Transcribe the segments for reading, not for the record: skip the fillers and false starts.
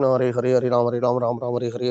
Hare Hare Hare Ram Ram Ram Hare Hare Hare Krishna Krishna Krishna Hare Hare Hare Ram Ram Ram Hare Hare Hare Krishna Krishna Hare Hare Hare Ram Ram Hare Hare Hare Krishna Krishna Hare Hare Hare Ram Ram Hare Hare Krishna Krishna Hare Hare Hare Ram Ram Hare Hare Krishna Krishna Hare Hare Hare Ram Ram Hare Hare Krishna Krishna Hare Hare Hare Ram Ram Hare Hare Krishna Hare Hare Hare Ram Ram Hare Hare Krishna Hare Hare Ram Ram Hare Hare Krishna Hare Ram Ram Hare Hare Krishna Hare Hare Hare Ram Ram Hare Hare Krishna Hare Hare Ram Ram Hare Hare Krishna Hare Hare Ram Ram Hare Hare Krishna Hare Hare Hare Ram Ram Hare Hare Krishna Hare Hare Ram Ram Hare Hare Krishna Hare Hare Ram Ram Hare Hare Krishna Hare Hare Hare Ram Hare Hare Krishna Hare Hare Ram Ram Hare Hare Krishna Hare Hare Ram Ram Hare Hare Krishna Hare Hare Ram Ram Hare Hare Krishna Hare Hare Ram Ram Hare Hare Krishna Hare Hare Ram Ram Hare Hare Krishna Hare Hare Ram Ram Hare Hare Krishna Hare Hare Ram Ram Hare Hare Krishna Hare Hare Hare Ram Ram Hare Hare Krishna Hare Hare Hare Ram Ram Hare Hare Krishna Hare Hare Ram Ram Hare Hare Krishna Hare Hare Ram Ram Hare Hare Krishna Hare Hare Ram Ram Hare Hare Krishna Hare Hare Hare Ram Ram Hare Hare Krishna Hare Hare Ram Ram Hare Hare Krishna Hare Hare Ram Ram Hare Hare Krishna Hare Hare Ram Ram Hare Hare Hare Krishna Hare Ram Ram Hare Hare Krishna Hare Ram Hare Hare Krishna Hare Ram Hare Hare Krishna Ram Hare Hare Krishna Hare Hare Hare Ram Hare Hare Krishna Hare Hare Ram Hare Hare Krishna Hare Hare Ram Hare Hare Krishna Hare Hare Ram Hare Hare Krishna Hare Hare Hare Ram Hare Hare Krishna Hare Ram Hare Hare Krishna Hare Hare Ram Hare Hare Krishna Hare Hare Ram Hare Hare Krishna Hare Hare Hare Ram Hare Hare Krishna Hare Hare Hare Ram Hare Hare Krishna Hare Hare Ram Hare Hare Krishna Hare Hare Ram Hare Hare Krishna Hare Hare Hare Ram Hare Hare Krishna Hare Hare Hare Ram Hare Hare Krishna Hare Hare Hare Ram Hare Hare Krishna Hare Hare Hare Ram Hare Hare Krishna Hare Hare Hare Ram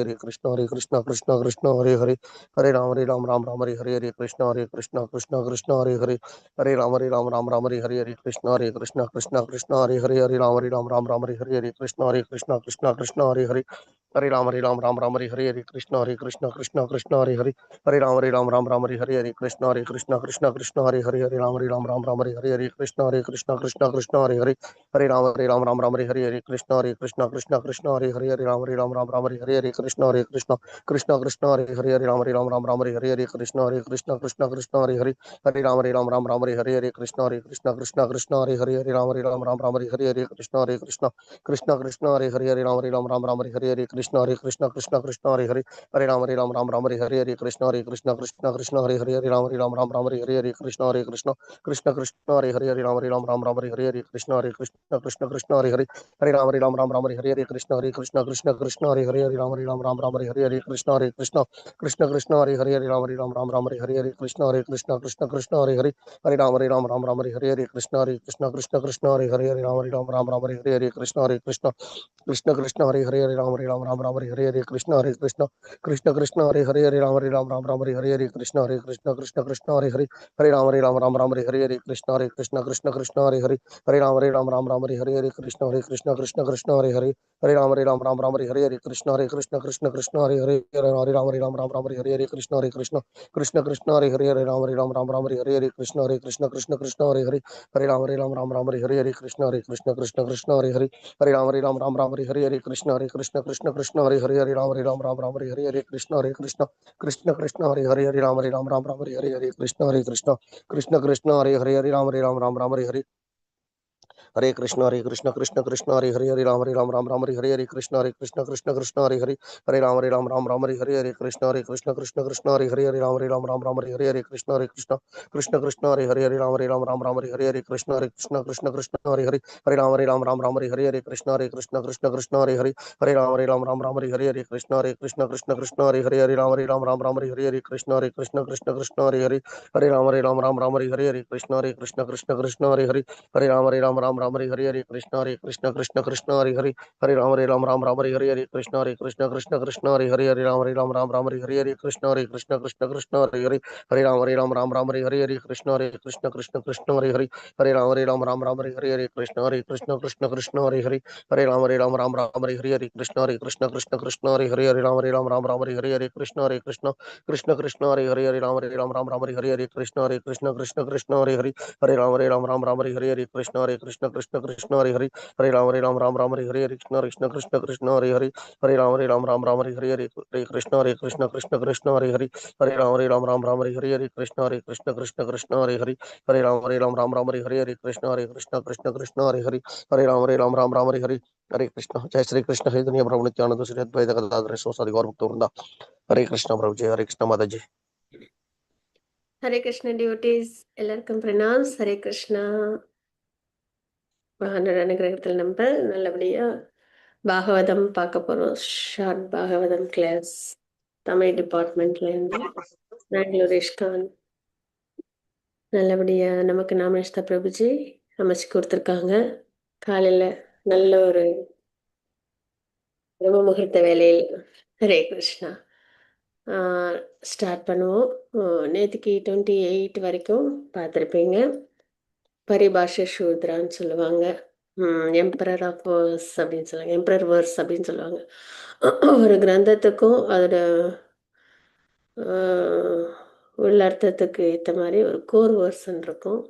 Hare Hare Krishna Hare Hare Hare Ram Hare Hare Hare Krishna Jai Shri Krishna Hai Duniya Prabhu Nityananda Sri Advaita Gadadhara Sosadi Gaur Bhakta Vrinda Hare Krishna Prabhu Jai Hare Krishna Mataji Hare Krishna devotees எல்லாருக்கும் pranams. Hare Krishna. மகானோட அனுகிரகத்தில் நம்ம நல்லபடியா பாகவதம் பார்க்க போறோம். Short Bhagavatam class Tamil டிபார்ட்மெண்ட்ல இருந்து பெங்களூர் இஷ்கான் நல்லபடியா நமக்கு நாமேஷ்தா பிரபுஜி அமைச்சு கொடுத்துருக்காங்க. காலையில நல்ல ஒரு பிரம்ம முகூர்த்த வேலையில் ஹரே கிருஷ்ணா ஸ்டார்ட் பண்ணுவோம். நேற்றுக்கு 28 வரைக்கும் பார்த்துருப்பீங்க. பரிபாஷ சூத்ரான்னு சொல்லுவாங்க, எம்பரர் ஆஃப் வேர்ஸ் அப்படின்னு சொல்லுவாங்க, எம்பரர் வேர்ஸ் அப்படின்னு சொல்லுவாங்க. ஒரு கிரந்தத்துக்கும் அதோட உள்ளர்த்தத்துக்கு ஏற்ற மாதிரி ஒரு கோர் வேர்ஸ்ன்னு இருக்கும்.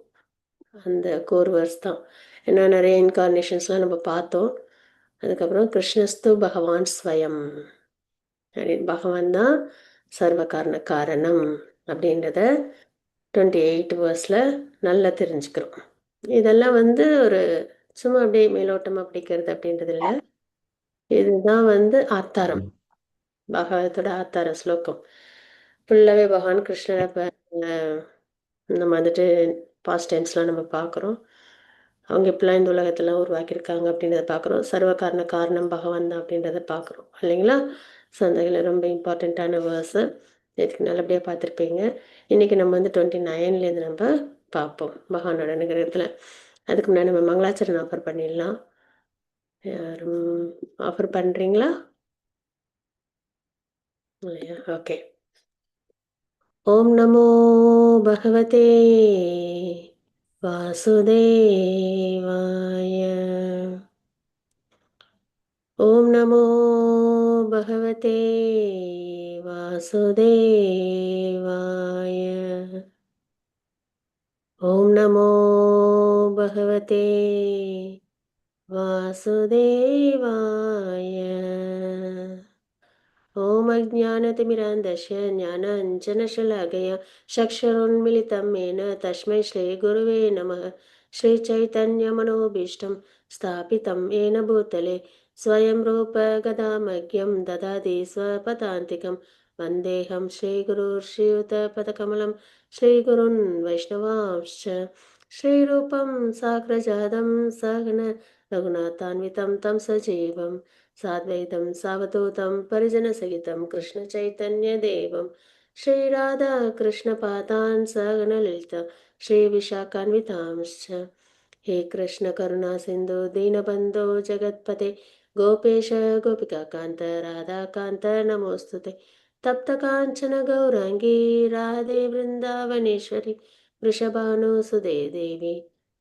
அந்த கோர் வேர்ஸ் தான் ஏன்னா நிறைய இன்கார்னேஷன்ஸ்லாம் நம்ம பார்த்தோம். அதுக்கப்புறம் கிருஷ்ணஸ்து பகவான் ஸ்வயம் அப்படின்னு பகவான் தான் சர்வ காரணம் அப்படின்றத 28 வேர்ஸில் நல்லா தெரிஞ்சுக்கிறோம். இதெல்லாம் ஒரு சும்மா அப்படியே மேலோட்டமாக படிக்கிறது அப்படின்றது இல்லை. இதுதான் ஆத்தாரம், பாகவதத்தோட ஆத்தார ஸ்லோகம். ஃபுல்லாகவே பகவான் கிருஷ்ணரை நம்ம பாஸ்ட் டென்ஸ்லாம் நம்ம பார்க்குறோம். அவங்க எப்படிலாம் இந்த உலகத்தெல்லாம் உருவாக்கியிருக்காங்க அப்படின்றத பார்க்குறோம். சர்வ காரணம் பகவான் தான் அப்படின்றத பார்க்குறோம் இல்லைங்களா? ஸோ அந்த ரொம்ப இம்பார்ட்டண்ட்டான வேர்ஸு இதுக்கு நல்லபடியாக பார்த்துருப்பீங்க. இன்றைக்கி நம்ம 29லேருந்து நம்ம பார்ப்போம் பகவானோட அனுகிரகத்தில். அதுக்கு முன்னாடி நம்ம மங்களாச்சரணம் ஆஃபர் பண்ணிடலாம். யாரும் ஆஃபர் பண்றீங்களா? ஓகே. ஓம் நமோ பகவதே வாசுதேவாய. ஓம் நமோ பகவதே வாசுதேவாய. ஓம் நமோ பகவதே வாசுதேவாய. ॐ अज्ञानतिमिरान्धस्य ज्ञानाञ्जनशलाकया चक्षुरुन्मिलितं येन तस्मै श्रीगुरुवे नमः। श्रीचैतन्यमनोभीष्टं स्थापितं येन भूतले स्वयं रूप गदामह्यं ददाति स्वपदान्तिकं वन्देऽहं श्रीगुरुश्रीयुतपदकमलं श्रीगुरुन् वैष्णवांश्च श्रीरूपं साग्रजातं सहगण रघुनाथान्वितं तं सजीवं साद्वैतं सावधूतं परिजनसहितं कृष्णचैतन्यदेवं श्रीराधा कृष्णपादान् सहगणललिता श्रीविशाखान्वितांश्च। हे कृष्ण करुणा सिन्धु दीनबन्धो जगत्पते गोपेश गोपिकान्त राधाकान्त नमोऽस्तुते। तप्तकाञ्चन गौराङ्गी राधे वृन्दावनेश्वरी वृषभानुसुते देवी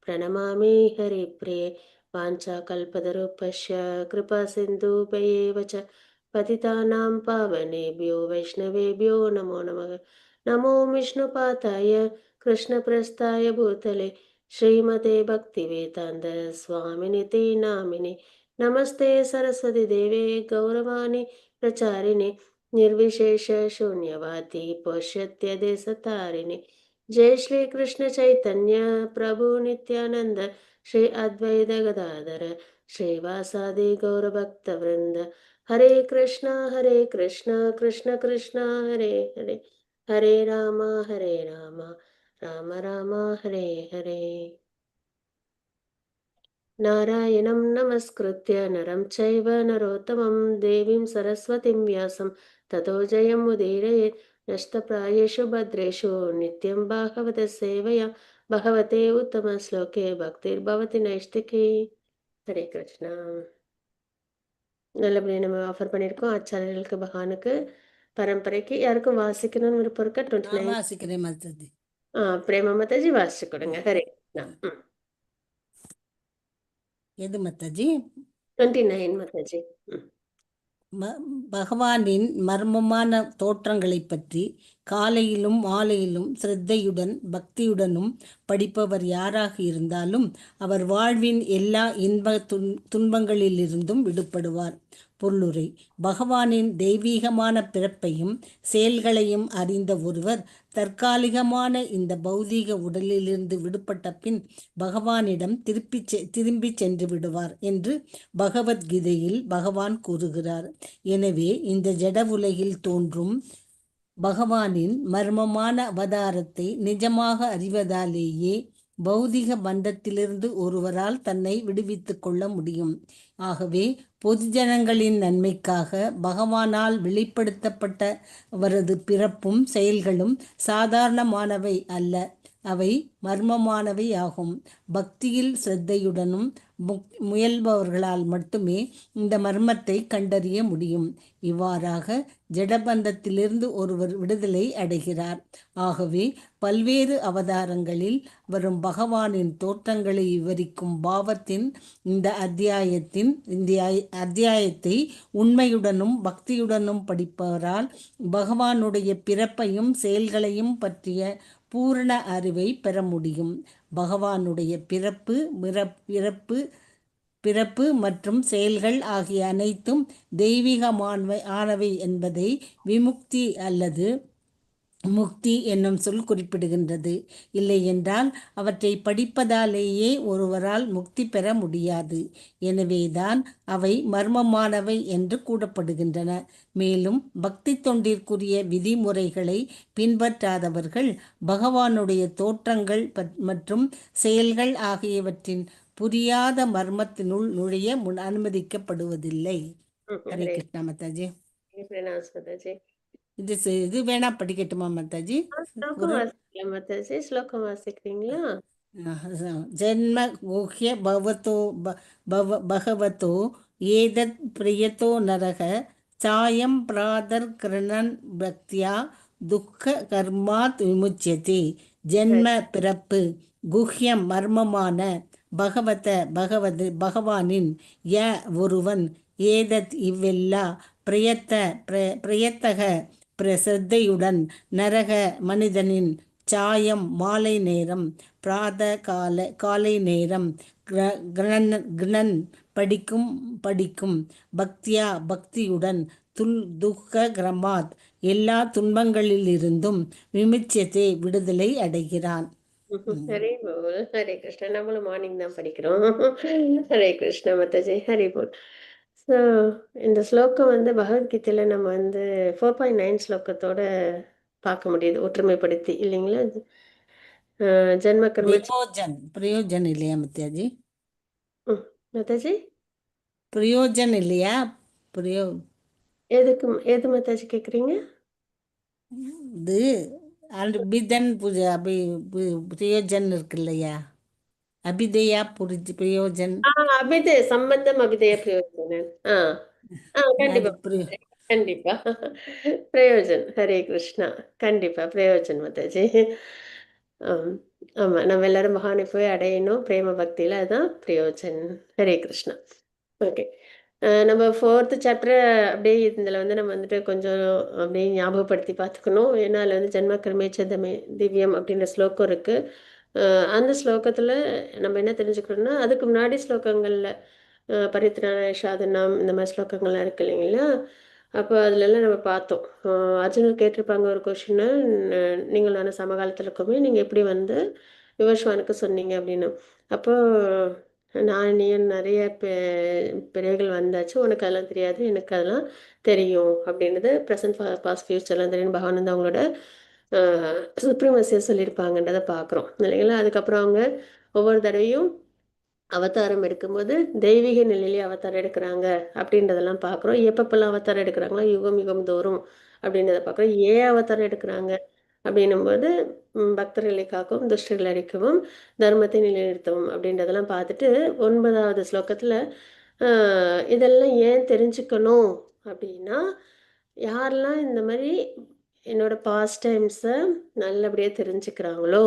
प्रणमामि हरिप्रिये। वाञ्छाकल्पतरुभ्यश्च कृपासिन्धुभ्येव च पतितानां पावनेभ्यो वैष्णवेभ्यो नमो नमः। नमो विष्णुपादाय कृष्णप्रस्थाय भूतले श्रीमते भक्तिवेदान्त स्वामिनिति नामिने। नमस्ते सरस्वती देवे गौरवाणी प्रचारिणे निर्विशेष शून्यवादी पौष्यत्य देशतारिणे। जय श्री कृष्ण चैतन्य प्रभु नित्यानंद श्री अद्वैत गदाधर श्रीवासादि गौरभक्तवृंद। हरे कृष्णा कृष्ण कृष्ण हरे हरे हरे राम राम राम हरे हरे। नारायणं नमस्कृत्य नरं चैव नरोत्तमं देवीं सरस्वतीं व्यासं ततो जयमुदीरयेत्। नष्टप्रायेषु भद्रेषु नित्यं भागवत सेवया भगवते उत्तमश्लोके भक्तिर्भवति नैष्टिकी। ஹரே கிருஷ்ணா. நல்லபடியாக நம்ம ஆஃபர் பண்ணியிருக்கோம் ஆச்சாரியர்களுக்கு பகவானுக்கு பரம்பரைக்கு. யாருக்கும் வாசிக்கணும்னு விருப்பம் இருக்கா? 29 வாசிக்கிறேன் மாதாஜி. பிரேமா மாதாஜி வாசிச்சு கொடுங்க. ஹரே கிருஷ்ணா. எது மாதாஜி? 29 மாதாஜி. பகவானின் மர்மமான தோற்றங்களை பற்றி காலையிலும் மாலையிலும் சிரத்தையுடன் பக்தியுடனும் படிப்பவர் யாராக இருந்தாலும் அவர் வாழ்வின் எல்லா துன்பங்களிலிருந்தும் விடுபடுவார். பொருளுரை: பகவானின் தெய்வீகமான பிறப்பையும் செயல்களையும் அறிந்த ஒருவர் தற்காலிகமான இந்த பௌதீக உடலிலிருந்து விடுபட்ட பின் பகவானிடம் திரும்பி சென்று விடுவார் என்று பகவத்கீதையில் பகவான் கூறுகிறார். எனவே இந்த ஜட உலகில் தோன்றும் பகவானின் மர்மமான அவதாரத்தை நிஜமாக அறிவதாலேயே பௌதிக பந்தத்திலிருந்து ஒருவரால் தன்னை விடுவித்துக் கொள்ள முடியும். ஆகவே பொதுஜனங்களின் நன்மைக்காக பகவானால் வெளிப்படுத்தப்பட்ட அவரது பிறப்பும் செயல்களும் சாதாரணமானவை அல்ல, அவை மர்மமானவை ஆகும். பக்தியில் சிரத்தையுடனும் முயல்பவர்களால் மட்டுமே இந்த மர்மத்தை கண்டறிய முடியும். இவ்வாறாக ஜடபந்தத்திலிருந்து ஒருவர் விடுதலை அடைகிறார். ஆகவே பல்வேறு அவதாரங்களில் வரும் பகவானின் தோற்றங்களை விவரிக்கும் பாவத்தின் இந்த அத்தியாயத்தை உண்மையுடனும் பக்தியுடனும் படிப்பவரால் பகவானுடைய பிறப்பையும் செயல்களையும் பற்றிய பூரண அறிவை பெற முடியும். பகவானுடைய பிறப்பு மற்றும் செயல்கள் ஆகிய அனைத்தும் தெய்வீகமானவை என்பதை விமுக்தி அல்லது முக்தி என்னும் சொல் குறிப்பிடுகின்றது. இல்லை என்றால் அவற்றை படிப்பதாலேயே ஒருவரால் முக்தி பெற முடியாது. எனவேதான் அவை மர்மமானவை என்று கூறப்படுகின்றன. மேலும் பக்தி தொண்டிற்குரிய விதிமுறைகளை பின்பற்றாதவர்கள் பகவானுடைய தோற்றங்கள் மற்றும் செயல்கள் ஆகியவற்றின் புரியாத மர்மத்தினுள் நுழைய அனுமதிக்கப்படுவதில்லை. ஹரே கிருஷ்ணா மாதாஜி. இது வேணா படிக்கட்டுமா மாதாஜி? மாதாஜி ஸ்லோகம் வாசிக்கிறீங்களா? जन्म गुह्य भवतो भगवतो एतत् प्रियतो नरः चायं प्रातर्गृह्णन् भक्त्या துக்க கர்மாத் விமுச்சியதே. ஜென்ம பிறப்பு, குஹ்யம் மர்மமான, பகவானின் ய ஒருவன், ஏதத் இவ்வெல்லா, பிரயத்தக சிரத்தையுடன், நரக மனிதனின், சாயம் மாலை நேரம், பிராத காலை நேரம், கிரணன் படிக்கும், பக்தியா பக்தியுடன், துக்க கிரமாத் எல்லா துன்பங்களிலிருந்தும், விமுச்சியத்தை விடுதலை அடைகிறான். ஹரே போல். ஹரே கிருஷ்ணா. நம்மளும் மார்னிங் தான் படிக்கிறோம். ஹரே கிருஷ்ணா மாதாஜி. ஹரே போல். ஸோ இந்த ஸ்லோகம் வந்து பகவத்கீதையில நம்ம வந்து 4.9 ஸ்லோகத்தோட பார்க்க முடியுது, ஒற்றுமைப்படுத்தி இல்லைங்களா? ஜென்ம கர்ம பிரயோஜன் இல்லையா மத்தியாஜி? மாதாஜி பிரயோஜன் இல்லையா? எது மாதாஜி கேக்குறீங்க? இது அபிதன் பிரயோஜன் இருக்கு இல்லையா? அபிதயா பிரயோஜன். அபிதய சம்பந்தம், அபிதய பிரயோஜனம். கண்டிப்பா கண்டிப்பா. பிரயோஜன். ஹரே கிருஷ்ணா. கண்டிப்பா பிரயோஜன் மாதாஜி. ஆமா, நம்ம எல்லாரும் மகானை போய் அடையணும் பிரேம பக்தியில, அதுதான் பிரயோஜன். ஹரே கிருஷ்ணா. ஓகே, நம்ம 4th சாப்டர் அப்படியே இதில் வந்து நம்ம வந்துட்டு கொஞ்சம் அப்படியே ஞாபகப்படுத்தி பார்த்துக்கணும். ஏன்னா அதில் வந்து ஜென்ம கர்மேச்சதமே திவ்யம் அப்படின்ற ஸ்லோகம் இருக்குது. அந்த ஸ்லோகத்தில் நம்ம என்ன தெரிஞ்சுக்கணும்னா, அதுக்கு முன்னாடி ஸ்லோகங்களில் பரித்ராண சாதனம் இந்த மாதிரி ஸ்லோகங்கள்லாம் இருக்கு இல்லைங்களா? அப்போ அதுலெல்லாம் நம்ம பார்த்தோம். அர்ஜுனர் கேட்டிருப்பாங்க ஒரு கொஷின்னு, நீங்களான சமகாலத்தில் இருக்கோமே, நீங்கள் எப்படி வந்து விவஸ்வானுக்கு சொன்னீங்க அப்படின்னு. அப்போ நான் நீ நிறைய பிறவைகள் வந்தாச்சு, உனக்கு அதெல்லாம் தெரியாது, எனக்கு அதெல்லாம் தெரியும் அப்படின்றது ப்ரெசன்ட் பாஸ்ட் ஃபியூச்சர்லாம் தெரியும் பகவான் வந்து அவங்களோட சுப்ரீமசியை சொல்லியிருப்பாங்கன்றதை பார்க்குறோம் இல்லைங்களா? அதுக்கப்புறம் அவங்க ஒவ்வொரு தடவையும் அவதாரம் எடுக்கும்போது தெய்வீக நிலையிலே அவதாரம் எடுக்கிறாங்க அப்படின்றதெல்லாம் பார்க்குறோம். எப்பப்பெல்லாம் அவதாரம் எடுக்கிறாங்களோ யுகம் யுகம் தோறும் அப்படின்றத பார்க்குறோம். ஏன் அவதாரம் எடுக்கிறாங்க அப்படின்னும்போது பக்தர்களை காக்கவும், துஷ்டர்களை அழிக்கவும், தர்மத்தை நிலைநிறுத்தவும் அப்படின்றதெல்லாம் பார்த்துட்டு 9வது ஸ்லோகத்தில் இதெல்லாம் ஏன் தெரிஞ்சுக்கணும் அப்படின்னா, யாரெல்லாம் இந்த மாதிரி என்னோட பாஸ்ட் டைம்ஸை நல்லபடியாக தெரிஞ்சுக்கிறாங்களோ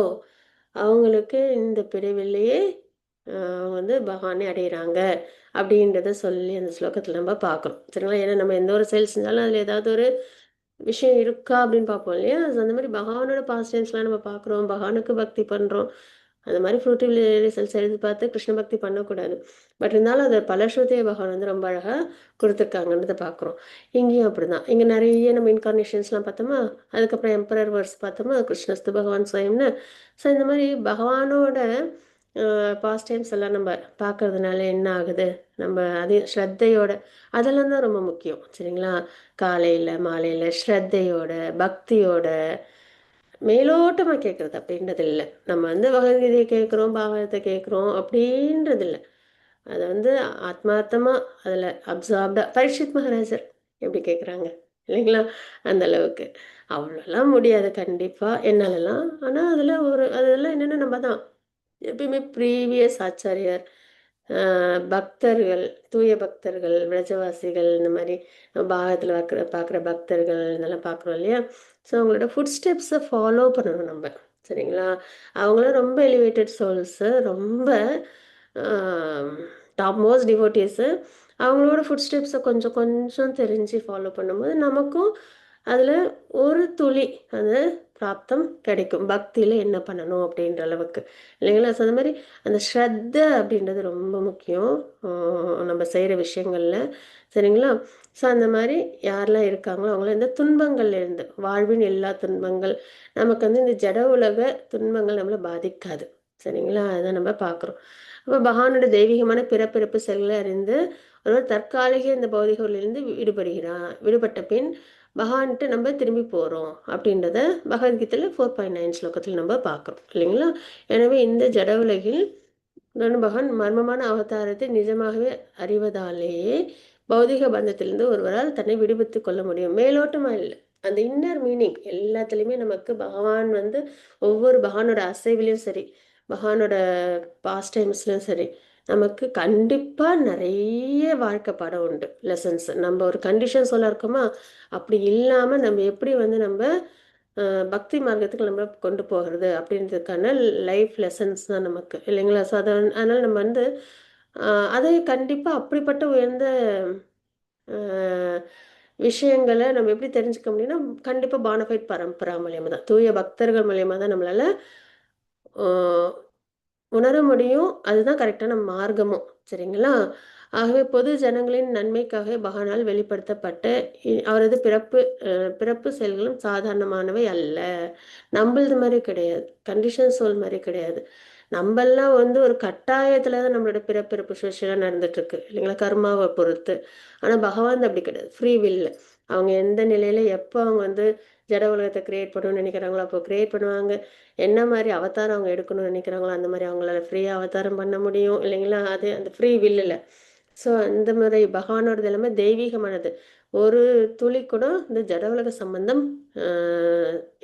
அவங்களுக்கு இந்த பிரிவிலேயே அவங்க வந்து பகவானை அடையிறாங்க அப்படின்றத சொல்லி அந்த ஸ்லோகத்தில் நம்ம பார்க்குறோம் சரிங்களா? ஏன்னா நம்ம எந்த ஒரு செயல் செஞ்சாலும் அதில் ஏதாவது ஒரு விஷயம் இருக்கா அப்படின்னு பார்ப்போம் இல்லையா? அந்த மாதிரி பகவானோட பாஸ்ட் டைம்ஸ்லாம் நம்ம பார்க்குறோம், பகவானுக்கு பக்தி பண்ணுறோம். அந்த மாதிரி ஃப்ரூட்டிவ் ரிசல்ட்ஸ் எழுதி பார்த்து கிருஷ்ண பக்தி பண்ணக்கூடாது. பட் இருந்தாலும் அதை பலஸ்ருதிய பகவான் வந்து ரொம்ப அழகாக கொடுத்துருக்காங்கன்றதை பார்க்குறோம். இங்கேயும் அப்படிதான். இங்கே நிறைய நம்ம இன்கார்னேஷன்ஸ்லாம் பார்த்தோமா, அதுக்கப்புறம் எம்பரர் வேர்ஸ் பார்த்தோமா, கிருஷ்ணஸ்து பகவான் ஸ்வயம்னு. ஸோ இந்த மாதிரி பகவானோட பாஸ்ட் டைம்ஸ் எல்லாம் நம்ம பார்க்கறதுனால என்ன ஆகுது, நம்ம அதே ஸ்ரத்தையோட அதெல்லாம் தான் ரொம்ப முக்கியம் சரிங்களா? காலையில் மாலையில் ஸ்ரத்தையோட பக்தியோட மேலோட்டமாக கேட்குறது அப்படின்றது இல்லை. நம்ம வந்து பகவத்கீதையை கேட்குறோம், பாகவதத்தை கேட்குறோம் அப்படின்றது இல்லை. அதை வந்து ஆத்மார்த்தமாக அதில் அப்சார்ப்டாக பரீட்சித் மகாராஜர் எப்படி கேட்குறாங்க இல்லைங்களா? அந்த அளவுக்கு அவ்வளோலாம் முடியாது கண்டிப்பாக என்னாலலாம். ஆனால் அதில் அதெல்லாம் என்னென்னா நம்ம தான் எப்பயுமே ப்ரீவியஸ் ஆச்சாரியர், பக்தர்கள், தூய பக்தர்கள், விரஜவாசிகள், இந்த மாதிரி பாகத்தில் பார்க்குற பக்தர்கள் இதெல்லாம் பார்க்குறோம் இல்லையா? ஸோ அவங்களோட ஃபுட் ஸ்டெப்ஸை ஃபாலோ பண்ணணும் நம்ம சரிங்களா? அவங்களும் ரொம்ப எலிவேட்டட் சோல்ஸு, ரொம்ப டாப் மோஸ்ட் டிவோட்டீஸு. அவங்களோட ஃபுட் ஸ்டெப்ஸை கொஞ்சம் கொஞ்சம் தெரிஞ்சு ஃபாலோ பண்ணும்போது நமக்கும் அதில் ஒரு துளி அந்த பிராப்தம் கிடைக்கும். பக்தியில் என்ன பண்ணணும் அப்படின்ற அளவுக்கு இல்லைங்களா? ஸோ அந்த மாதிரி அந்த ஸ்ரத்தை அப்படின்றது ரொம்ப முக்கியம் நம்ம செய்கிற விஷயங்களில் சரிங்களா? ஸோ அந்த மாதிரி யாரெல்லாம் இருக்காங்களோ அவங்கள இந்த துன்பங்கள்லேருந்து, வாழ்வின் எல்லா துன்பங்கள் நமக்கு வந்து இந்த ஜட உலக துன்பங்கள் நம்மளை பாதிக்காது சரிங்களா? அதை நம்ம பார்க்குறோம். அப்போ பகவானோட தெய்வீகமான பிறப்பிறப்பு செல்களை அறிந்து ஒருவர் தற்காலிக இந்த பௌதிகளிலிருந்து விடுபட்ட பின் பகவான்கிட்ட நம்ம திரும்பி போகிறோம் அப்படின்றத பகவத்கீதையில் 4.9 ஸ்லோகத்தில் நம்ம பார்க்குறோம் இல்லைங்களா? எனவே இந்த ஜட உலகில் பகவான் மர்மமான அவதாரத்தை நிஜமாகவே அறிவதாலேயே பௌதிக பந்தத்திலிருந்து ஒருவரால் தன்னை விடுவித்து கொள்ள முடியும். மேலோட்டமாக இல்லை, அந்த இன்னர் மீனிங் எல்லாத்துலேயுமே நமக்கு பகவான் வந்து ஒவ்வொரு பகவானோட அசைவிலையும் சரி, பகவானோட பாஸ்ட் டைம்ஸ்லையும் சரி, நமக்கு கண்டிப்பாக நிறைய வாழ்க்கை பாடம் உண்டு, லெசன்ஸ். நம்ம ஒரு கண்டிஷன் சொல்ல இருக்கோமா, அப்படி இல்லாமல் நம்ம எப்படி வந்து நம்ம பக்தி மார்க்கத்துக்கு நம்ம கொண்டு போகிறது அப்படின்றதுக்கான லைஃப் லெசன்ஸ் தான் நமக்கு, இல்லைங்களா? ஸோ அதை அதனால் நம்ம வந்து அதை கண்டிப்பாக அப்படிப்பட்ட உயர்ந்த அஹ், விஷயங்களை நம்ம எப்படி தெரிஞ்சுக்க முடியும்னா, கண்டிப்பாக பானஃபைட் பரம்பரா மூலியமாக தான், தூய பக்தர்கள் மூலியமாக தான் நம்மளால உணர முடியும். அதுதான் கரெக்டான மார்க்கமும். சரிங்களா? ஆகவே பொது ஜனங்களின் நன்மைக்காக பகவானால் வெளிப்படுத்தப்பட்ட அவரது பிறப்பு செயல்களும் சாதாரணமானவை அல்ல. நம்மளது மாதிரி கிடையாது. கண்டிஷன் சோல் மாதிரி கிடையாது. நம்மெல்லாம் வந்து ஒரு கட்டாயத்துல தான் நம்மளோட பிறப்பு சுழற்சியெல்லாம் நடந்துட்டு இருக்கு, இல்லைங்களா? கர்மாவை பொறுத்து. ஆனா பகவான் அப்படி கிடையாது. Free will. அவங்க எந்த நிலையில எப்போ அவங்க வந்து ஜட உலகத்தை கிரியேட் பண்ணணும்னு நினைக்கிறாங்களோ அப்போ கிரியேட் பண்ணுவாங்க. என்ன மாதிரி அவதாரம் அவங்க எடுக்கணும்னு நினைக்கிறாங்களோ அந்த மாதிரி அவங்களால ஃப்ரீயாக அவதாரம் பண்ண முடியும், இல்லைங்களா? அது அந்த ஃப்ரீ வில்லில். ஸோ அந்த மாதிரி பகவானோடது எல்லாமே தெய்வீகமானது. ஒரு துளி கூட இந்த ஜட உலக சம்பந்தம்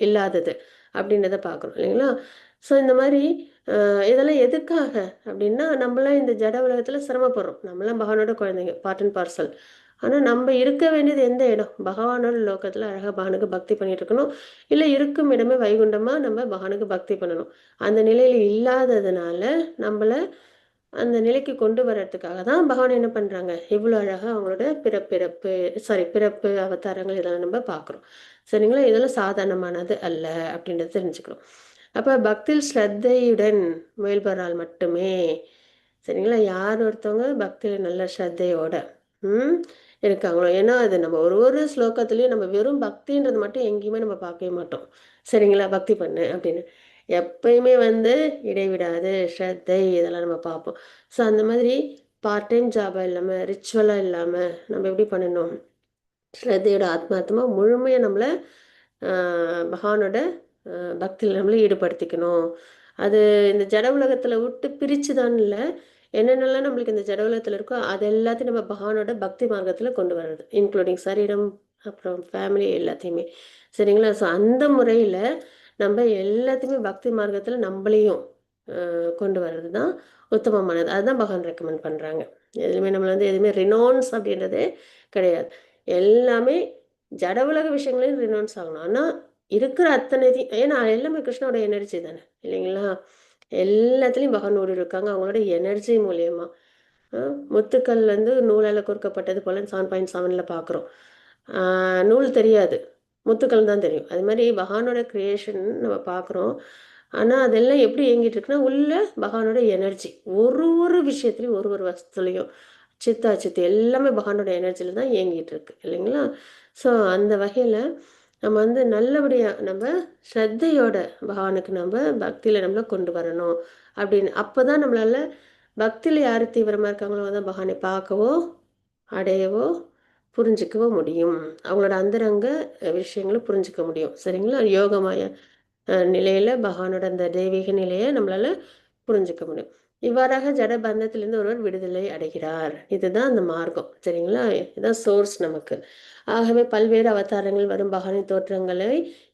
இல்லாதது அப்படின்றத பார்க்குறோம், இல்லைங்களா? ஸோ இந்த மாதிரி இதெல்லாம் எதுக்காக அப்படின்னா, நம்மளாம் இந்த ஜட உலகத்தில் சிரமப்படுறோம். நம்மளாம் பகவானோட குழந்தைங்க, பார்ட் அண்ட் பார்சல். ஆனால் நம்ம இருக்க வேண்டியது எந்த இடம்? பகவானோட லோகத்தில் அழகாக பகவானுக்கு பக்தி பண்ணிட்டு இருக்கணும். இல்லை இருக்கும் இடமே வைகுண்டமாக நம்ம பகவானுக்கு பக்தி பண்ணணும். அந்த நிலையில் இல்லாததுனால நம்மள அந்த நிலைக்கு கொண்டு வர்றதுக்காக தான் பகவான் என்ன பண்ணுறாங்க, இவ்வளோ அழகாக அவங்களோட பிறப்பு அவதாரங்கள் இதெல்லாம் நம்ம பார்க்குறோம். சரிங்களா? இதெல்லாம் சாதாரணமானது அல்ல அப்படின்றத தெரிஞ்சுக்கிறோம். அப்போ பக்தியில் ஸ்ரத்தையுடன் முயல்பவரால் மட்டுமே, சரிங்களா, யார் ஒருத்தவங்க பக்தியில் நல்ல ஸ்ரத்தையோட ம் இருக்காங்களோ, ஏன்னா அது நம்ம ஒரு ஒரு ஸ்லோகத்துலேயும் நம்ம வெறும் பக்தின்றது மட்டும் எங்கேயுமே நம்ம பார்க்கவே மாட்டோம். சரிங்களா? பக்தி பண்ணு அப்படின்னு எப்பயுமே வந்து இடைவிடாது ஸ்ரத்தை இதெல்லாம் நம்ம பார்ப்போம். ஸோ அந்த மாதிரி பார்ட் டைம் ஜாபாக இல்லாமல், ரிச்சுவலாக இல்லாமல் நம்ம எப்படி பண்ணணும், ஸ்ரத்தையோட ஆத்மார்த்தமாக முழுமையாக நம்மளை பகவானோட பக்தியில் நம்மளை ஈடுபடுத்திக்கணும். அது இந்த ஜட உலகத்தில் விட்டு பிரித்து தான் இல்லை, என்னென்னலாம் நம்மளுக்கு இந்த ஜட உலகத்தில் இருக்கோ அது எல்லாத்தையும் நம்ம பகவானோட பக்தி மார்க்கத்தில் கொண்டு வர்றது, இன்க்ளூடிங் சரீரம், அப்புறம் ஃபேமிலி எல்லாத்தையுமே. சரிங்களா? ஸோ அந்த முறையில் நம்ம எல்லாத்தையுமே பக்தி மார்க்கத்தில் நம்மளையும் கொண்டு வர்றது தான் உத்தமமானது. அதுதான் பகவான் ரெக்கமெண்ட் பண்ணுறாங்க. எதுவுமே நம்மளை வந்து எதுவுமே ரினோன்ஸ் அப்படின்றதே கிடையாது. எல்லாமே ஜட உலக விஷயங்களையும் ரினோன்ஸ் ஆகணும். ஆனால் இருக்கிற அத்தனைத்தையும், ஏன்னா எல்லாமே கிருஷ்ணோட எனர்ஜி தானே, இல்லைங்களா? எல்லாத்துலேயும் பகவான் ஓடி இருக்காங்க அவங்களோட எனர்ஜி மூலியமா. முத்துக்கள் வந்து நூலால் கோர்க்கப்பட்டது போல 7.7 பார்க்குறோம். நூல் தெரியாது, முத்துக்கள் தான் தெரியும். அது மாதிரி பகவானோட கிரியேஷன் நம்ம பார்க்குறோம். ஆனால் அதெல்லாம் எப்படி இயங்கிட்டு இருக்குன்னா, உள்ள பகவானோட எனர்ஜி ஒரு ஒரு விஷயத்துலையும் ஒரு ஒரு வஸ்துலையும் சித்தா சித்து எல்லாமே பகவானோட எனர்ஜியில் தான் இயங்கிட்டு இருக்கு, இல்லைங்களா? ஸோ அந்த வகையில் நம்ம வந்து நல்லபடியாக நம்ம ஸ்ரத்தையோட பகவானுக்கு நம்ம பக்தியில் நம்மளை கொண்டு வரணும் அப்படின்னு. அப்போ தான் நம்மளால் பக்தியில் யார் தீவிரமாக இருக்காங்களோ தான் பகவானை பார்க்கவோ அடையவோ புரிஞ்சிக்கவோ முடியும். அவங்களோட அந்தரங்க விஷயங்களை புரிஞ்சிக்க முடியும். சரிங்களா? யோகமாய நிலையில் பகவானோட அந்த தெய்வீக நிலையை நம்மளால் புரிஞ்சிக்க முடியும். இவ்வாறாக ஜட பந்தத்திலிருந்து ஒருவர் விடுதலை அடைகிறார். இதுதான் அந்த மார்க்கம். சரிங்களா? இதுதான் சோர்ஸ் நமக்கு. ஆகவே பல்வேறு அவதாரங்கள் வரும் பகவானின் தோற்றங்களை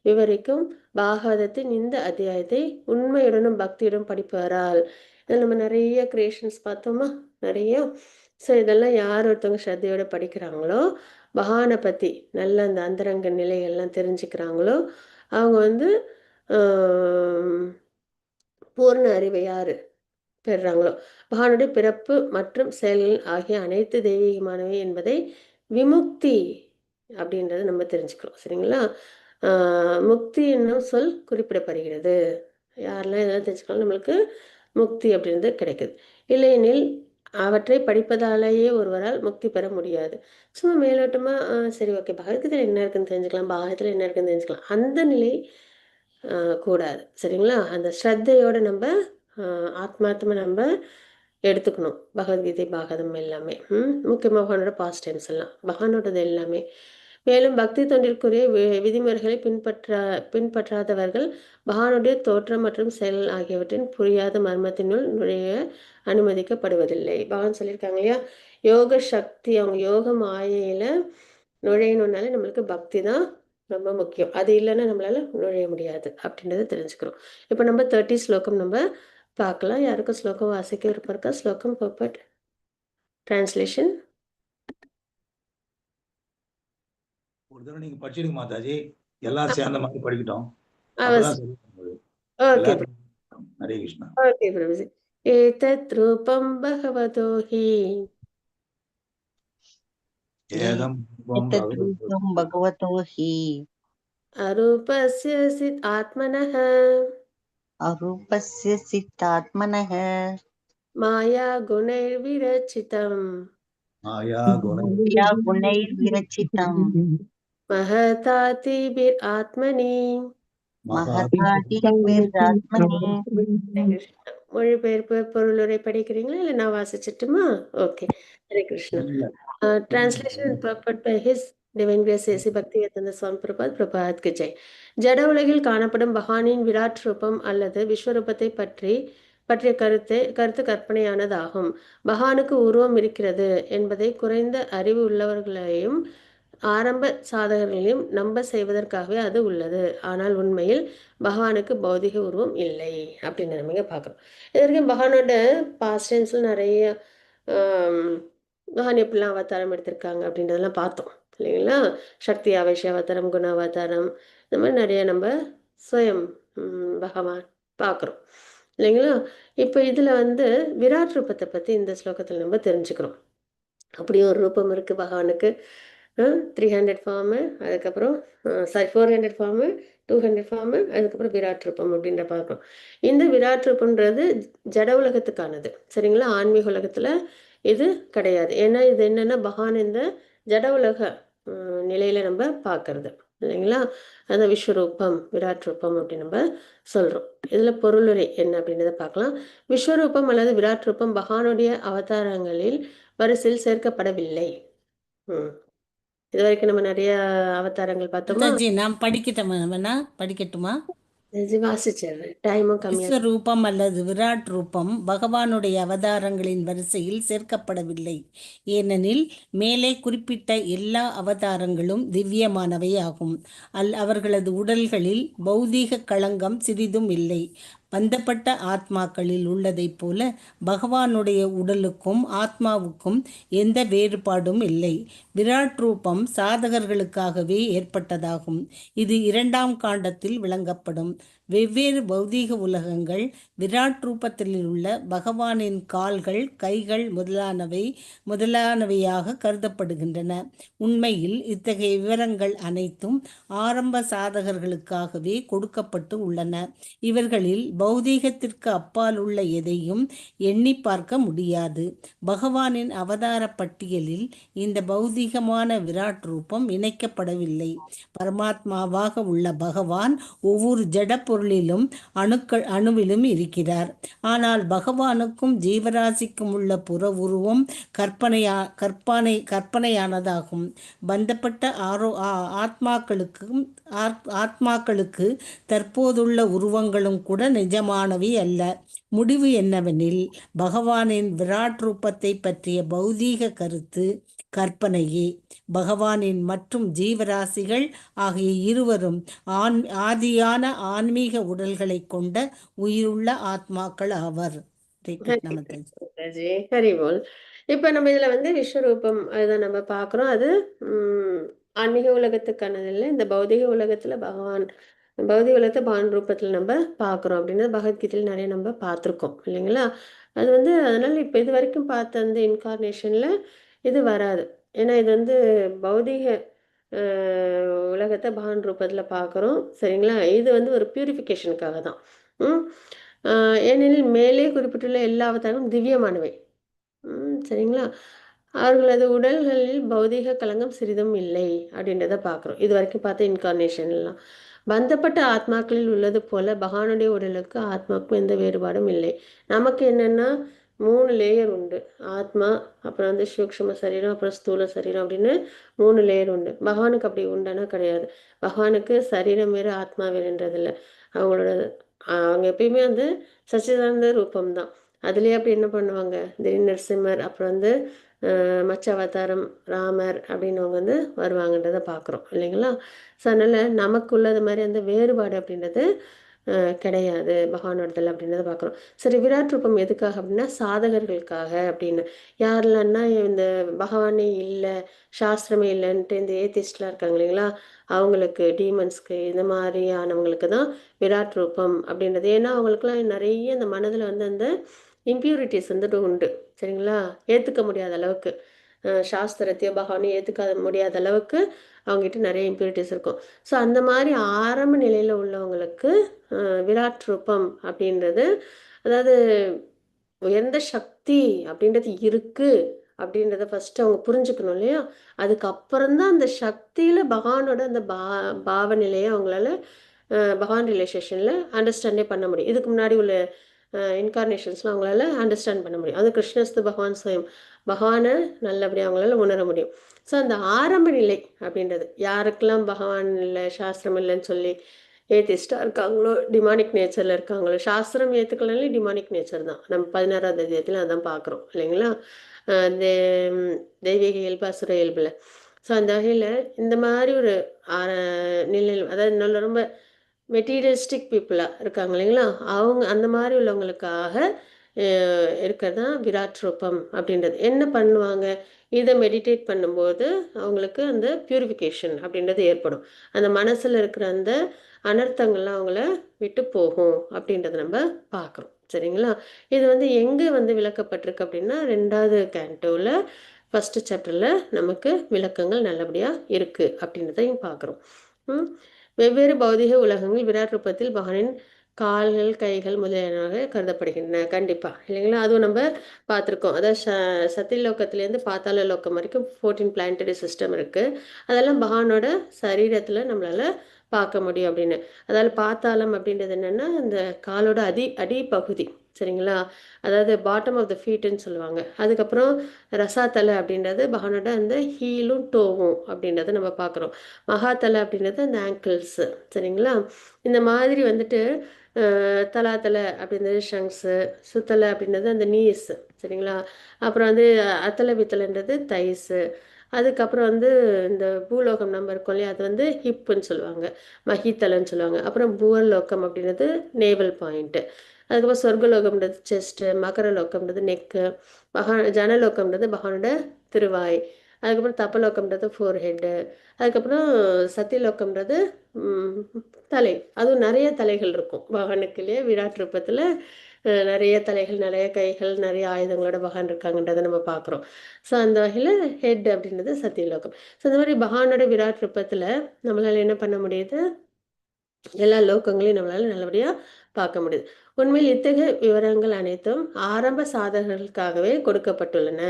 விவரிக்கும் பாகவதத்தின் இந்த அத்தியாயத்தை உண்மையுடனும் பக்தியுடன் படிப்பவரால், இதில் நம்ம நிறைய கிரியேஷன்ஸ் பார்த்தோமா, நிறைய. ஸோ இதெல்லாம் யார் ஒருத்தவங்க ஸ்ரத்தையோட படிக்கிறாங்களோ, பகவானை பற்றி நல்ல அந்த அந்தரங்க நிலைகள்லாம் தெரிஞ்சுக்கிறாங்களோ, அவங்க வந்து பூர்ண அறிவை யாரு பெறுறாங்களோ, பகவானுடைய பிறப்பு மற்றும் செயல்கள் ஆகிய அனைத்து தெய்வீகமானவை என்பதை விமுக்தி அப்படின்றத நம்ம தெரிஞ்சுக்கிறோம். சரிங்களா? முக்தி என்னும் சொல் குறிப்பிடப்படுகிறது. யாரெல்லாம் இதெல்லாம் தெரிஞ்சுக்கலாம் நம்மளுக்கு முக்தி அப்படின்றது கிடைக்குது. இல்லையெனில் அவற்றை படிப்பதாலேயே ஒருவரால் முக்தி பெற முடியாது. சும்மா மேலோட்டமாக சரி ஓகே பகவத்கீதையில் என்ன இருக்குன்னு தெரிஞ்சுக்கலாம், பாகத்தில் என்ன இருக்குன்னு தெரிஞ்சுக்கலாம், அந்த நிலை கூடாது. சரிங்களா? அந்த ஸ்ரத்தையோட நம்ம ஆத்மார்த்தமாக நம்ம எடுத்துக்கணும். பகவத்கீதை பாகவதம் எல்லாமே முக்கியமாக பகவானோட பாஸ்ட் டைம்ஸ் எல்லாம் பகவானோடது எல்லாமே. மேலும் பக்தி தொண்டிற்குரிய விதிமுறைகளை பின்பற்றாதவர்கள் பகவானுடைய தோற்றம் மற்றும் செயல் ஆகியவற்றின் புரியாத மர்மத்தினுள் நுழைய அனுமதிக்கப்படுவதில்லை. பகவான் சொல்லியிருக்காங்க இல்லையா, யோக சக்தி, அவங்க யோக மாயையில் நுழையணுன்னாலே நம்மளுக்கு பக்தி தான் ரொம்ப முக்கியம். அது இல்லைன்னா நம்மளால நுழைய முடியாது அப்படின்றத தெரிஞ்சுக்கிறோம். இப்போ நம்ம 30 ஸ்லோகம் நம்ம பார்க்கலாம். யாருக்கும் ஸ்லோகம் வாசிக்க விருப்பம் இருக்கா? ஸ்லோகம் பர்பட் டிரான்ஸ்லேஷன். ஒரு தடவை நீங்க படிச்சிடுங்க மாதாஜி, எல்லாம் சேர்ந்த மாதிரி படிக்கட்டும். அவஸ் அப்பதான் சரி வரும். ஓகே எல்லாருக்கும் ஹரே கிருஷ்ணா. ஓகே பிரபுஜி. ஏதத் ரூபம் பகவதோ ஹி ஏதம் ரூபம் एतद्रूपं भगवतो हि அரூபஸ்ய சித் ஆத்மனः अरूपस्य सिद्धात्मनः மாயா குணைர்விரச்சிதம் மாயா குணை या गुणैर्विरचितं மகதாதிபிர் ஆத்மனி. महतादिभिरात्मनि கிருஷ்ணா. மொழிபெயர்ப்பு பொருளுரை படிக்கிறீங்களா இல்ல நான் வாசிச்சுட்டுமா? Okay. Hare Krishna. Translation and purport by His Divine Grace A.C. Bhaktivedanta Swami Prabhupada, Prabhupada ki jai. ஜட உலகில் காணப்படும் பகவானின் விராட் ரூபம் அல்லது விஸ்வரூபத்தை பற்றிய கருத்து கற்பனையானதாகும். பகவானுக்கு உருவம் இருக்கிறது என்பதை குறைந்த அறிவு உள்ளவர்களையும் ஆரம்ப சாதகர்களையும் நம்ப செய்வதற்காகவே அது உள்ளது. ஆனால் உண்மையில் பகவானுக்கு பௌதிக உருவம் இல்லை அப்படின்னு நம்ம பார்க்குறோம். இது வரைக்கும் பகவானோட பாஸ்ட் டென்ஸில் நிறைய பகவான் எப்படிலாம் அவதாரம் எடுத்திருக்காங்க அப்படின்றதெல்லாம் பார்த்தோம் இல்லைங்களா? சக்தி ஆவேஷ அவதாரம், குண அவதாரம், இந்த மாதிரி நிறைய நம்ம ஸ்வயம் பகவான் பார்க்குறோம் இல்லைங்களா? இப்போ இதில் விராட் ரூபத்தை பற்றி இந்த ஸ்லோகத்தில் நம்ம தெரிஞ்சுக்கிறோம். அப்படி ஒரு ரூபம் இருக்குது பகவானுக்கு. 300 ஃபார்மு, அதுக்கப்புறம் 400 ஃபார்மு, 200 ஃபார்மு, அதுக்கப்புறம் விராட் ரூபம் அப்படின்ற பார்க்கணும். இந்த விராட் ரூபம்ன்றது ஜட உலகத்துக்கானது சரிங்களா? ஆன்மீக உலகத்தில் இது கிடையாது. ஏன்னா இது என்னன்னா பகவான் இந்த ஜட உலக நிலையில நம்ம பார்க்கறது இல்லைங்களா? அந்த விஸ்வரூபம் விராட் ரூபம் அப்படின்னு நம்ம சொல்றோம். இதுல பொருளுரை என்ன அப்படின்றத பார்க்கலாம். விஸ்வரூபம் அல்லது விராட் ரூபம் பகவானுடைய அவதாரங்களில் வரிசையில் சேர்க்கப்படவில்லை. இது வரைக்கும் நம்ம நிறைய அவதாரங்கள் பார்த்தோமா? மாதாஜி நான் படிக்கட்டுமா? வாசிச்சிடுறேன், டைமும் கம்மியா. விஸ்வரூபம் அல்லது விராட் ரூபம் பகவானுடைய அவதாரங்களின் வரிசையில் சேர்க்கப்படவில்லை. ஏனெனில் மேலே குறிப்பிட்ட எல்லா அவதாரங்களும் திவ்யமானவை ஆகும். அவர்களது உடல்களில் பௌதீக களங்கம் சிறிதும் இல்லை. பந்தப்பட்ட ஆத்மாக்களில் உள்ளதைப் போல பகவானுடைய உடலுக்கும் ஆத்மாவுக்கும் எந்த வேறுபாடும் இல்லை. விராட் ரூபம் சாதகர்களுக்காகவே ஏற்பட்டதாகும். இது 2ஆம் காண்டத்தில் விளங்கப்படும். வெவ்வேறு பௌதீக உலகங்கள் விராட் ரூபத்தில் உள்ள பகவானின் கால்கள், கைகள் முதலானவையாக கருதப்படுகின்றன. உண்மையில் இத்தகைய விவரங்கள் அனைத்தும் ஆரம்ப சாதகர்களுக்காகவே கொடுக்கப்பட்டு உள்ளன. இவர்களில் பௌதீகத்திற்கு அப்பால் உள்ள எதையும் எண்ணி பார்க்க முடியாது. பகவானின் அவதார பட்டியலில் இந்த பௌதீகமான விராட் ரூபம் இணைக்கப்படவில்லை. பரமாத்மாவாக உள்ள பகவான் ஒவ்வொரு ஜட பொருளிலும் அணுவிலும் இருக்கிறார். ஆனால் பகவானுக்கும் ஜீவராசிக்கும் உள்ள புற உருவம் கற்பனையானதாகும். பந்தப்பட்ட ஆத்மாக்களுக்கு தற்போதுள்ள உருவங்களும் கூட நிஜமானவை அல்ல. முடிவு என்னவெனில் பகவானின் விராட் ரூபத்தை பற்றிய பௌதீக கருத்து கற்பனையே. பகவானின் மற்றும் ஜீவராசிகள் ஆகிய இருவரும் ஆதியான ஆன்மீக உடல்களை கொண்ட உயிருள்ள ஆத்மாக்கள் ஆவர். ஹரிபோல். இப்ப நம்ம இதுல விஸ்வரூபம் அதுதான் நம்ம பார்க்கிறோம். அது ஆன்மீக உலகத்துக்கானது இல்லை. இந்த பௌதிக உலகத்துல பௌதிக உலகத்தை பகவான் ரூபத்துல நம்ம பார்க்கிறோம் அப்படின்னு பகவத்கீதையில் நிறைய நம்ம பார்த்துருக்கோம் இல்லைங்களா? அது அதனால இப்ப இது வரைக்கும் பார்த்த அந்த இன்கார்னேஷன்ல இது வராது. ஏன்னா இது பௌதிக உலகத்தை பகவான் ரூபத்தில் பார்க்குறோம் சரிங்களா? இது ஒரு பியூரிஃபிகேஷனுக்காக தான். ஏனெனில் மேலே குறிப்பிட்டுள்ள எல்லா அவதாரங்களும் திவ்யமானவை சரிங்களா? அவர்களது உடல்களில் பௌதீக களங்கம் சிறிதும் இல்லை அப்படின்றத பார்க்குறோம். இது வரைக்கும் பார்த்த இன்கார்னேஷன்லாம் பந்தப்பட்ட ஆத்மாக்களில் உள்ளது போல பகவானுடைய உடலுக்கு ஆத்மாவுக்கும் எந்த வேறுபாடும் இல்லை. நமக்கு என்னன்னா 3 லேயர் உண்டு. ஆத்மா, அப்புறம் சூக்ஷ்ம சரீரம், அப்புறம் ஸ்தூல சரீரம் அப்படின்னு 3 லேயர் உண்டு. பகவானுக்கு அப்படி உண்டானா கிடையாது. பகவானுக்கு சரீரம் வேறு ஆத்மா வேறுன்றதில்லை. அவங்க எப்பயுமே சச்சிதானந்த ரூபம்தான். அதுலேயே அப்படி என்ன பண்ணுவாங்க, திடீர் நரசிம்மர், அப்புறம் மச்ச அவதாரம் ராமர் அப்படின்னு அவங்க வருவாங்கன்றதை பார்க்குறோம் இல்லைங்களா? ஸோ அதனால் நமக்கு உள்ளது மாதிரி அந்த வேறுபாடு அப்படின்றது கிடையாது பகவானோடதில் அப்படின்றத பார்க்குறோம். சரி, விராட் ரூபம் எதுக்காக அப்படின்னா சாதகர்களுக்காக அப்படின்னு. யாரெல்லாம்னா இந்த பகவானே இல்லை, சாஸ்திரமே இல்லைன்ட்டு இந்த ஏத்திஸ்ட்லாம் இருக்காங்க இல்லைங்களா, அவங்களுக்கு, டீமன்ஸ்க்கு, இந்த மாதிரியானவங்களுக்கு தான் விராட் ரூபம் அப்படின்றது. ஏன்னா அவங்களுக்குலாம் நிறைய இந்த மனதில் வந்து அந்த இம்ப்யூரிட்டிஸ் வந்துட்டு உண்டு. சரிங்களா, ஏற்றுக்க முடியாத அளவுக்கு சாஸ்திரத்தையோ பகவானையும் ஏற்றுக்க முடியாத அளவுக்கு அவங்ககிட்ட நிறைய இம்ப்யூரிட்டிஸ் இருக்கும். ஸோ அந்த மாதிரி ஆரம்ப நிலையில் உள்ளவங்களுக்கு விராட் ரூபம் அப்படின்றது, அதாவது உயர்ந்த சக்தி அப்படின்றது இருக்கு அப்படின்றத ஃபர்ஸ்ட் அவங்க புரிஞ்சுக்கணும் இல்லையா. அதுக்கப்புறம் தான் அந்த சக்தியில பகவானோட அந்த பாவநிலையை அவங்களால பகவான் ரிலேஷேஷன்ல அண்டர்ஸ்டாண்டே பண்ண முடியும். இதுக்கு முன்னாடி உள்ள இன்கார்னேஷன்ஸ்லாம் அவங்களால அண்டர்ஸ்டாண்ட் பண்ண முடியும். அது கிருஷ்ணஸ்து பகவான் சுயம் பகவானை நல்லபடியாக அவங்களால உணர முடியும். ஸோ அந்த ஆரம்ப நிலை அப்படின்றது யாருக்கெல்லாம் பகவான் இல்லை, சாஸ்திரம் இல்லைன்னு சொல்லி ஏத்திஸ்டாக இருக்காங்களோ, டிமானிக் நேச்சரில் இருக்காங்களோ, சாஸ்திரம் ஏற்றுக்கலனாலே டிமானிக் நேச்சர் தான். நம்ம 16ஆவது அத்தியாயத்தில் அதான் பார்க்குறோம் இல்லைங்களா. தெய்வீக இயல்பு அசுர இயல்புல. ஸோ அந்த வகையில் இந்த மாதிரி ஒரு நிலையில், அதாவது நல்ல ரொம்ப மெட்டீரியலிஸ்டிக் பீப்புளாக இருக்காங்க இல்லைங்களா, அவங்க அந்த மாதிரி உள்ளவங்களுக்காக இருக்கிறது தான் விராட் ரூபம் அப்படின்றது. என்ன பண்ணுவாங்க, இதை மெடிடேட் பண்ணும்போது அவங்களுக்கு அந்த பியூரிஃபிகேஷன் அப்படின்றது ஏற்படும். அந்த மனசில் இருக்கிற அந்த அனர்த்தங்கள்லாம் அவங்கள விட்டு போகும் அப்படின்றத நம்ம பார்க்குறோம். சரிங்களா, இது வந்து எங்கே வந்து விளக்கப்பட்டிருக்கு அப்படின்னா 2வது கேண்டோவில் 1st சாப்டரில் நமக்கு விளக்கங்கள் நல்லபடியாக இருக்குது அப்படின்றதையும் பார்க்குறோம். வெவ்வேறு பௌதிக உலகங்கள் விராட் ரூபத்தில் பகவானின் கால்கள், கைகள் முதலியனவாக கருதப்படுகின்றன. கண்டிப்பாக இல்லைங்களா, அதுவும் நம்ம பார்த்துருக்கோம். அதாவது சத்தியலோகத்திலேருந்து பாத்தாள லோகம் வரைக்கும் 14 பிளானட்டரி சிஸ்டம் இருக்குது. அதெல்லாம் பகவானோட சரீரத்தில் நம்மளால் பார்க்க முடியும் அப்படின்னு. அதாவது பாத்தாளம் அப்படின்றது என்னென்னா அந்த காலோட அடிப்பகுதி. சரிங்களா, அதாவது பாட்டம் ஆஃப் த ஃபீட்டுன்னு சொல்லுவாங்க. அதுக்கப்புறம் ரசாத்தலை அப்படின்றது பகவானோட அந்த ஹீலும் டோவும் அப்படின்றத நம்ம பார்க்குறோம். மகாத்தலை அப்படின்றது அந்த ஆங்கிள்ஸு. சரிங்களா, இந்த மாதிரி வந்துட்டு தலாத்தலை அப்படின்றது ஷங்ஸு, சுத்தலை அப்படின்றது அந்த நீஸு. சரிங்களா, அப்புறம் வந்து அத்தலை வித்தலைன்றது தைஸு. அதுக்கப்புறம் வந்து இந்த பூலோகம் நம்ம இருக்கோம் இல்லையா, அது வந்து ஹிப்புன்னு சொல்லுவாங்க, மஹித்தலைன்னு சொல்லுவாங்க. அப்புறம் பூவலோகம் அப்படின்றது நேவல் பாயிண்ட்டு. அதுக்கப்புறம் சொர்க்கலோகம்ன்றது செஸ்ட்டு, மகர லோகம்ன்றது நெக்கு, ஜனலோகம்ன்றது பகவானோட திருவாய். அதுக்கப்புறம் தப்பலோகம்ன்றது ஃபோர்ஹெட்டு. அதுக்கப்புறம் சத்தியலோகம்ன்றது தலை. அதுவும் நிறைய தலைகள் இருக்கும் பகவானுக்கு இல்லையா. விராட் ரூபத்தில் நிறைய தலைகள், நிறைய கைகள், நிறைய ஆயுதங்களோட பகவான் இருக்காங்கன்றதை நம்ம பார்க்குறோம். ஸோ அந்த வகையில் ஹெட் அப்படின்றது சத்தியலோகம். ஸோ இந்த மாதிரி பகவானோட விராட் ரூபத்தில் நம்மளால் என்ன பண்ண முடியுது, எல்லா லோகங்களையும் நம்மளால நல்லபடியாக பார்க்க முடியுது. உண்மையில் இத்தகைய விவரங்கள் அனைத்தும் ஆரம்ப சாதகர்களுக்காகவே கொடுக்கப்பட்டுள்ளன.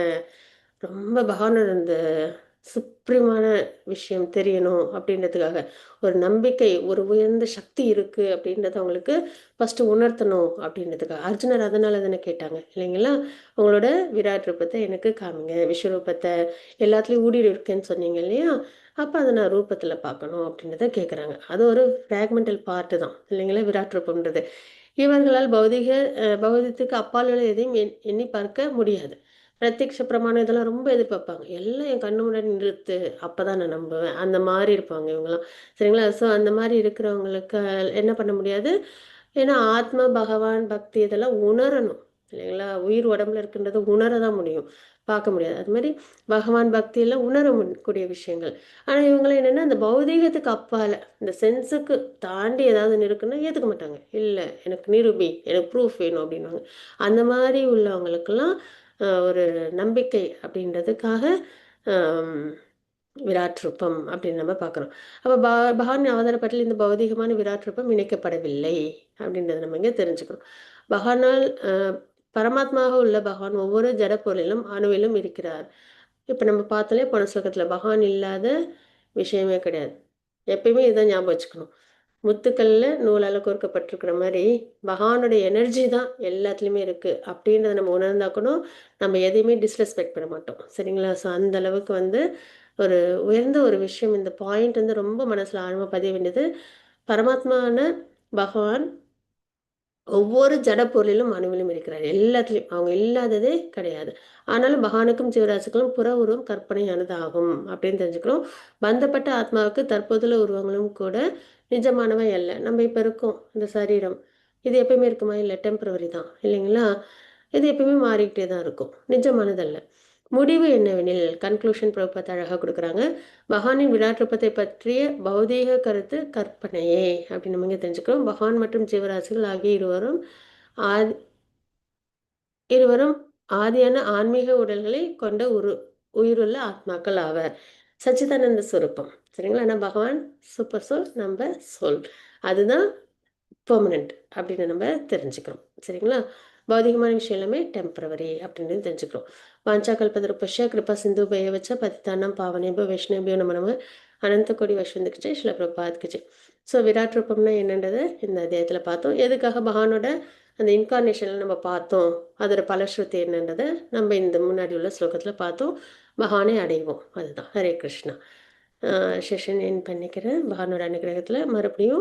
ரொம்ப பகவானோட இந்த சுப்ரீமான விஷயம் தெரியணும் அப்படின்றதுக்காக, ஒரு நம்பிக்கை, ஒரு உயர்ந்த சக்தி இருக்கு அப்படின்றத அவங்களுக்கு ஃபர்ஸ்ட் உணர்த்தணும் அப்படின்றதுக்காக. அர்ஜுனர் அதனால தானே கேட்டாங்க இல்லைங்களா, உங்களோட விராட் ரூபத்தை எனக்கு காமிங்க, விஸ்வரூபத்தை எல்லாத்துலேயும் ஊடி இருக்குன்னு சொன்னீங்க இல்லையா, அப்போ அதை நான் ரூபத்தில் பார்க்கணும் அப்படின்றத கேட்குறாங்க. அது ஒரு ஃப்ராக்மெண்டல் பார்ட்டு தான் இல்லைங்களா விராட் ரூபம்ன்றது. இவர்களால் பௌதிகத்துக்கு அப்பால் உள்ள எதையும் எண்ணி பார்க்க முடியாது. பிரத்யக்ஷ பிரமாணம் இதெல்லாம் ரொம்ப எதிர்பார்ப்பாங்க. எல்லாம் என் கண்ணு முன்னாடி நிறுத்து, அப்பதான் நான் நம்புவேன். அந்த மாதிரி இருப்பாங்க இவங்கெல்லாம். சரிங்களா, ஸோ அந்த மாதிரி இருக்கிறவங்களுக்கு என்ன பண்ண முடியாது. ஏன்னா ஆத்மா, பகவான், பக்தி இதெல்லாம் உணரணும் இல்லைங்களா. உயிர் உடம்புல இருக்கின்றதை உணரதான் முடியும், பார்க்க முடியாது. அது மாதிரி பகவான் பக்தி எல்லாம் உணர கூடிய விஷயங்கள். ஆனால் இவங்களாம் என்னென்னா அந்த பௌதீகத்துக்கு அப்பால் இந்த சென்ஸுக்கு தாண்டி ஏதாவது இருக்குன்னா ஏற்றுக்க மாட்டாங்க. இல்லை, எனக்கு நிரூபி, எனக்கு ப்ரூஃப் வேணும் அப்படின்வாங்க. அந்த மாதிரி உள்ளவங்களுக்கெல்லாம் ஒரு நம்பிக்கை அப்படின்றதுக்காக விராட் ரூபம் அப்படின்னு நம்ம பார்க்குறோம். அப்போ பகவான் அவதாரப்பட்டில் இந்த பௌதிகமான விராட் ரூபம் இணைக்கப்படவில்லை அப்படின்றத நம்ம இங்கே தெரிஞ்சுக்கிறோம். பகவானால் பரமாத்மாவாக உள்ள பகவான் ஒவ்வொரு ஜட பொருளிலும் அணுவிலும் இருக்கிறார். இப்போ நம்ம பார்த்தாலே போன ஸ்லோகத்தில் பகவான் இல்லாத விஷயமே கிடையாது. எப்பயுமே இதை ஞாபகம் வச்சுக்கணும். முத்துக்கல்ல நூலால் கோர்க்கப்பட்டிருக்கிற மாதிரி பகவானுடைய எனர்ஜி தான் எல்லாத்துலேயுமே இருக்குது அப்படின்றத நம்ம உணர்ந்தா கூட நம்ம எதையுமே டிஸ்ரெஸ்பெக்ட் பண்ண மாட்டோம். சரிங்களா, ஸோ அந்த அளவுக்கு வந்து ஒரு உயர்ந்த ஒரு விஷயம். இந்த பாயிண்ட் வந்து ரொம்ப மனசில் ஆழமாக பதிய வேண்டியது. பரமாத்மான பகவான் ஒவ்வொரு ஜட பொருளிலும் அணுவிலும் இருக்கிறார். எல்லாத்துலயும் அவங்க இல்லாததே கிடையாது. ஆனாலும் பகவானுக்கும் ஜீவராசிக்கும் புற உருவம் கற்பனையானது ஆகும் அப்படின்னு தெரிஞ்சுக்கிறோம். பந்தப்பட்ட ஆத்மாவுக்கு தற்போதுள்ள உருவங்களும் கூட நிஜமானவை அல்ல. நம்ம இப்ப இருக்கோம் இந்த சரீரம், இது எப்பயுமே இருக்குமா? இல்லை, டெம்பரவரி தான் இல்லைங்களா? இது எப்பயுமே மாறிக்கிட்டே தான் இருக்கும், நிஜமானதல்ல. முடிவு என்னவெனில், கன்க்ளூஷன் பிரபுபாத் அழகாக கொடுக்குறாங்க. பகவானின் விராட் ரூபத்தை பற்றிய பௌதீக கருத்து கற்பனையே அப்படின்னு நம்ம இங்கே தெரிஞ்சுக்கிறோம். பகவான் மற்றும் ஜீவராசிகள் ஆகிய ஆதி இருவரும் ஆதியான ஆன்மீக உடல்களை கொண்ட உயிருள்ள ஆத்மாக்கள் ஆவர். சச்சிதானந்த சுரூபம், சரிங்களா? நம்ம பகவான் சூப்பர் சோல், நம்ம சோல், அதுதான் பெர்மனண்ட் அப்படின்னு நம்ம தெரிஞ்சுக்கிறோம், சரிங்களா? பௌதிகமான விஷயம் எல்லாமே டெம்பரவரி அப்படின்னு தெரிஞ்சுக்கிறோம். வாஞ்சா கல்பதருபஷ்ய கிருபா சிந்து பயவச்ச பதித்தானம் பாவனேப வைஷ்ணவியோ நம்ம அனந்த கோடி வைஷ்ணந்துக்குச்சு சில பிரபாத்க்குச்சு. ஸோ விராட் ரூபம்னா என்னன்றதை இந்த அத்தியாயத்தில் பார்த்தோம். எதுக்காக பகவானோட அந்த இன்கார்னேஷனில் நம்ம பார்த்தோம், அதோட பலஸ்ருதி என்னன்றதை நம்ம இந்த முன்னாடி உள்ள ஸ்லோகத்தில் பார்த்தோம். பகவானை அடைவோம், அதுதான். ஹரே கிருஷ்ணா. செஷன் என் பண்ணிக்கிறேன். பகவானோட அனுகிரகத்தில் மறுபடியும்